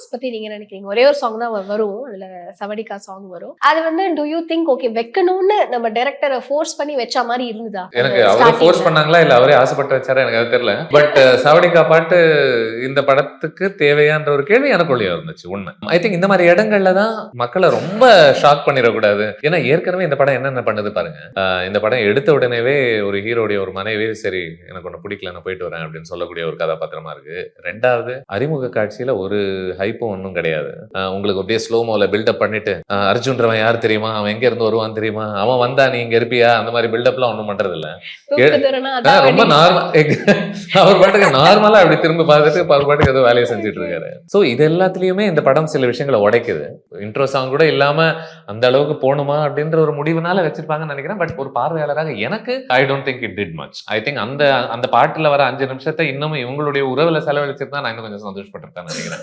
Songs பத்தி நீங்க நினைக்கிறீங்க? ஒரே ஒரு சாங் தான் வரும். அதுல சவடிக்கா சாங் வரும். அது வந்து டு யூ திங்க் ஓகே வைக்கணும்னு நம்ம டைரக்டரை ஃபோர்ஸ் பண்ணி வச்ச மாதிரி இருந்ததா? எனக்கு அவரே ஃபோர்ஸ் பண்ணாங்களா இல்ல அவரே ஆசைப்பட்டு வச்சாரா எனக்கு அது தெரியல. பட் சவடிக்கா பாட்டு இந்த படத்துக்கு தேவையான்ற ஒரு கேள்வி எனக்குள்ளேயே இருந்துச்சு. உண்மை. ஐ திங்க் இந்த மாதிரி இடங்கள்ல தான் மக்களை ரொம்ப ஷாக் பண்ணிடக்கூடாது. ஏன்னா ஏற்கனவே இந்த படம் என்னென்ன பண்ணுது பாருங்க. இந்த படம் எடுத்த உடனேவே ஒரு ஹீரோடைய ஒரு மனைவி சரி எனக்கு ஒண்ணு பிடிக்கல நான் போயிட்டு வரேன் அப்படின்னு சொல்லக்கூடிய ஒரு கதாபாத்திரமா இருக்கு. ரெண்டாவது அறிமுக காட்சியில ஒரு ஹைப்பும் ஒன்றும் கிடையாது. உங்களுக்கு அப்படியே ஸ்லோமோல பில்டப் பண்ணிட்டு அர்ஜுன்றவன் யார் தெரியுமா, அவன் எங்க இருந்து வருவான் தெரியுமா, அவன் வந்தா நீ இங்க இருப்பியா, அந்த மாதிரி பில்டப்லாம் ஒன்றும் பண்றது இல்ல. ரொம்ப நார்மல் அவர் பாட்டுக்கு நார்மலா அப்படி திரும்ப பார்த்துட்டு அவர் பாட்டுக்கு ஏதோ வேலையை செஞ்சுட்டு இருக்காரு. சோ இது எல்லாத்துலயுமே இந்த படம் சில விஷயங்களை உடைக்குது. இன்ட்ரோ சாங் கூட இல்லாம அந்த அளவுக்கு போகணுமா அப்படின்ற ஒரு முடிவுனால வச்சிருப்பாங்கன்னு நினைக்கிறேன். பட் ஒரு பார்வையாளராக எனக்கு I don't think it did much. I think அந்த பாட்டுல வர 5 நிமிஷத்தை இன்னும் இவங்களுடைய உறவுல செலவழிச்சிருந்தா நான் இன்னும் கொஞ்சம் சந்தோஷப்பட்டிருப்பேன் நினைக்கிறேன்.